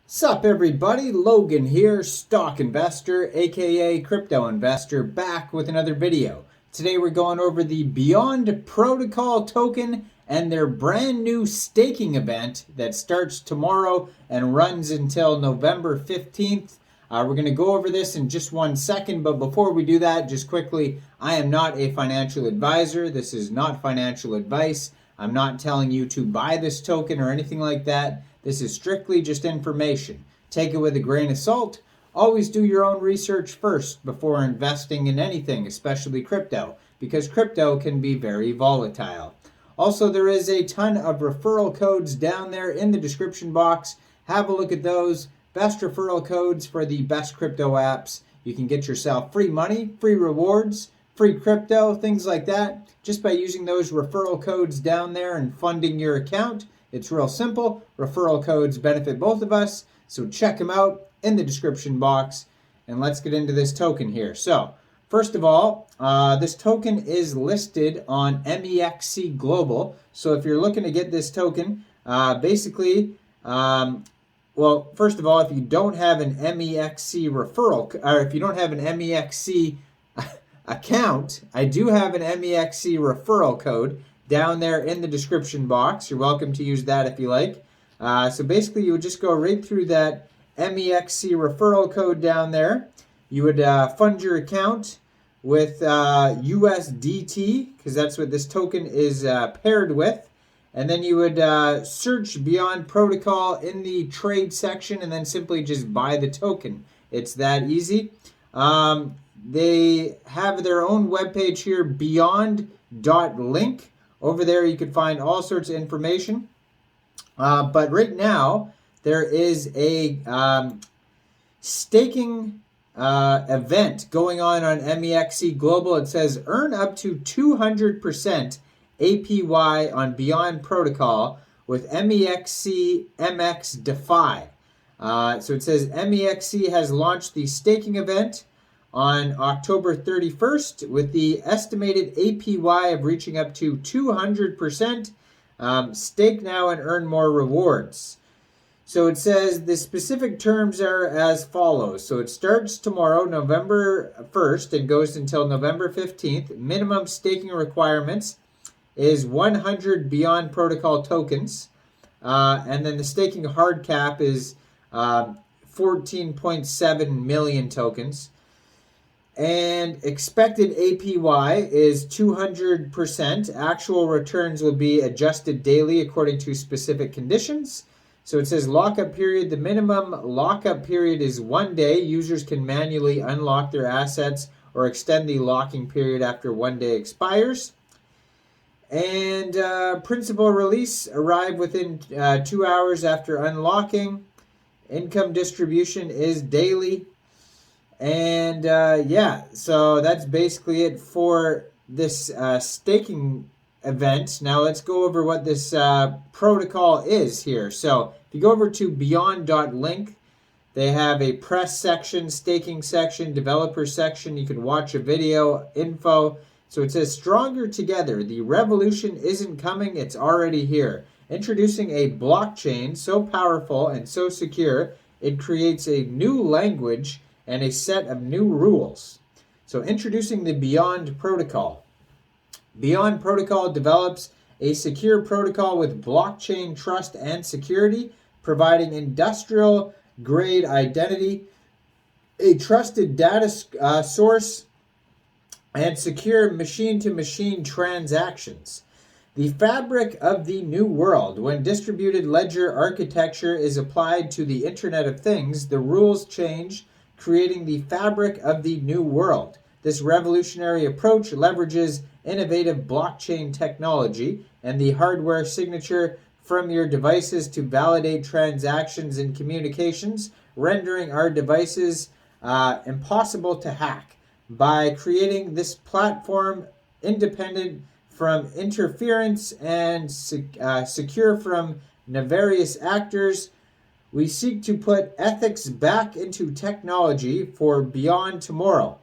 Sup everybody, Logan here, stock investor, aka crypto investor, back with another video. Today we're going over the Beyond Protocol token and their brand new staking event that starts tomorrow and runs until November 15th. We're going to go over this in just 1 second, but before we do that, just quickly, I am not a financial advisor. This is not financial advice. I'm not telling you to buy this token or anything like that. This is strictly just information. Take it with a grain of salt. Always do your own research first before investing in anything, especially crypto, because crypto can be very volatile. Also, there is a ton of referral codes down there in the description box. Have a look at those. Best referral codes for the best crypto apps. You can get yourself free money, free rewards, free crypto, things like that, just by using those referral codes down there and funding your account. It's real simple. Referral codes benefit both of us, so check them out in the description box. And let's get into this token here. So, first of all, this token is listed on Mexc Global. So if you're looking to get this token, basically, well, first of all, if you don't have an Mexc referral, or if you don't have an Mexc account, I do have an Mexc referral code down there in the description box. You're welcome to use that if you like. So basically, you would just go right through that Mexc referral code down there. You would fund your account with USDT, because that's what this token is paired with. And then you would search Beyond Protocol in the trade section and then simply just buy the token. It's that easy. They have their own webpage here, beyond.link. Over there you can find all sorts of information. But right now there is a staking event going on Mexc Global. It says earn up to 200% APY on Beyond Protocol with Mexc MX DeFi. So it says Mexc has launched the staking event on October 31st with the estimated APY of reaching up to 200%. Stake now and earn more rewards. So it says the specific terms are as follows. So it starts tomorrow, November 1st, and goes until November 15th. Minimum staking requirements is 100 Beyond Protocol tokens. And then the staking hard cap is 14.7 million tokens. And expected APY is 200%. Actual returns will be adjusted daily according to specific conditions. So it says lockup period. The minimum lockup period is 1 day. Users can manually unlock their assets or extend the locking period after 1 day expires. And principal release arrive within 2 hours after unlocking. Income distribution is daily. And yeah, so that's basically it for this staking event. Now let's go over what this protocol is here. So if you go over to beyond.link, they have a press section, staking section, developer section. You can watch a video, info. So it says stronger together. The revolution isn't coming, it's already here. Introducing a blockchain so powerful and so secure, it creates a new language and a set of new rules. So introducing the Beyond Protocol. Beyond Protocol develops a secure protocol with blockchain trust and security, providing industrial grade identity, a trusted data source, and secure machine-to-machine transactions. The fabric of the new world. When distributed ledger architecture is applied to the Internet of Things, the rules change, creating the fabric of the new world. This revolutionary approach leverages innovative blockchain technology and the hardware signature from your devices to validate transactions and communications, rendering our devices impossible to hack. By creating this platform independent from interference and secure from nefarious actors, we seek to put ethics back into technology for beyond tomorrow.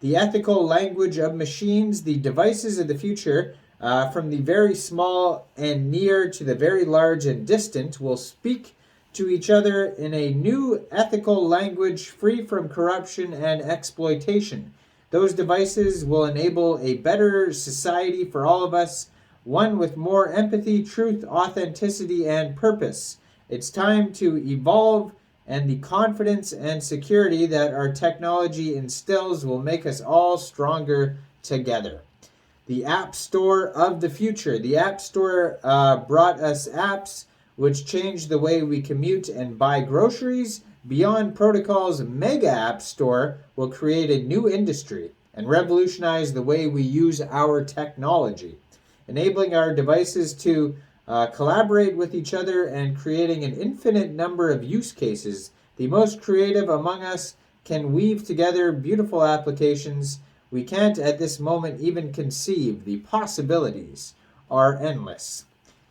The ethical language of machines, the devices of the future, from the very small and near to the very large and distant, will speak to each other in a new ethical language free from corruption and exploitation. Those devices will enable a better society for all of us, one with more empathy, truth, authenticity, and purpose. It's time to evolve, and the confidence and security that our technology instills will make us all stronger together. The App Store of the future. The App Store brought us apps which changed the way we commute and buy groceries. Beyond Protocol's Mega App Store will create a new industry and revolutionize the way we use our technology, enabling our devices to collaborate with each other and creating an infinite number of use cases. The most creative among us can weave together beautiful applications we can't at this moment even conceive. The possibilities are endless.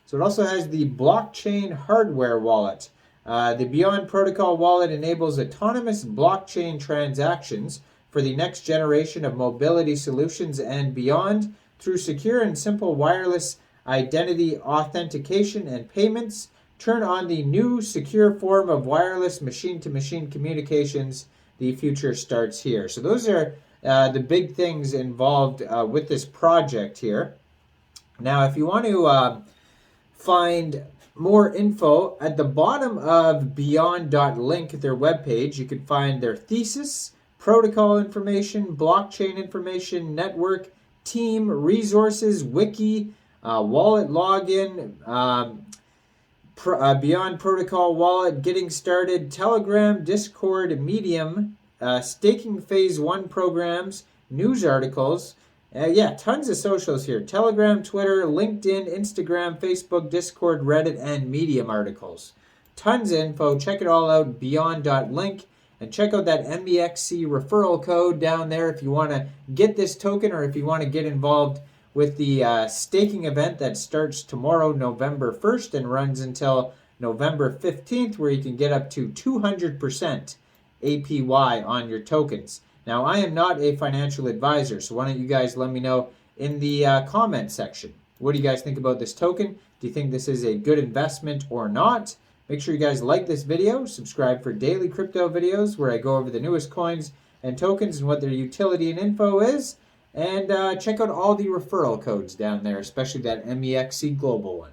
So it also has the blockchain hardware wallet. The Beyond Protocol wallet enables autonomous blockchain transactions for the next generation of mobility solutions and beyond through secure and simple wireless identity authentication and payments. Turn on the new secure form of wireless machine-to-machine communications. The future starts here. So those are the big things involved with this project here. Now, if you want to find more info, at the bottom of beyond.link, their webpage, you can find their thesis, protocol information, blockchain information, network, team, resources, wiki, wallet login, Beyond Protocol wallet, getting started, Telegram, Discord, Medium, staking phase 1 programs, news articles. Tons of socials here. Telegram, Twitter, LinkedIn, Instagram, Facebook, Discord, Reddit, and Medium articles. Tons of info. Check it all out, beyond.link. And check out that Mexc referral code down there if you want to get this token or if you want to get involved with the staking event that starts tomorrow, November 1st, and runs until November 15th, where you can get up to 200% APY on your tokens. Now, I am not a financial advisor, so why don't you guys let me know in the comment section. What do you guys think about this token? Do you think this is a good investment or not? Make sure you guys like this video, subscribe for daily crypto videos where I go over the newest coins and tokens and what their utility and info is. And check out all the referral codes down there, especially that Mexc Global one.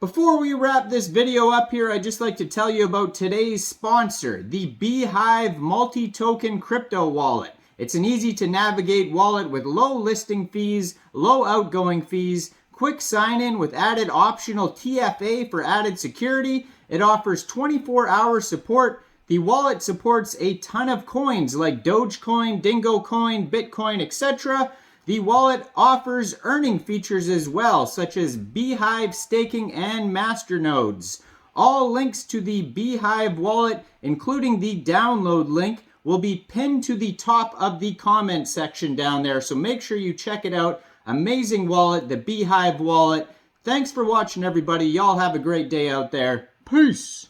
Before we wrap this video up here, I'd just like to tell you about today's sponsor, the Beehive multi-token crypto wallet. It's an easy-to-navigate wallet with low listing fees, low outgoing fees, quick sign-in with added optional TFA for added security. It offers 24-hour support. The wallet supports a ton of coins like Dogecoin, Dingo Coin, Bitcoin, etc. The wallet offers earning features as well, such as Beehive staking and masternodes. All links to the Beehive wallet, including the download link, will be pinned to the top of the comment section down there. So make sure you check it out. Amazing wallet, the Beehive wallet. Thanks for watching, everybody. Y'all have a great day out there. Peace.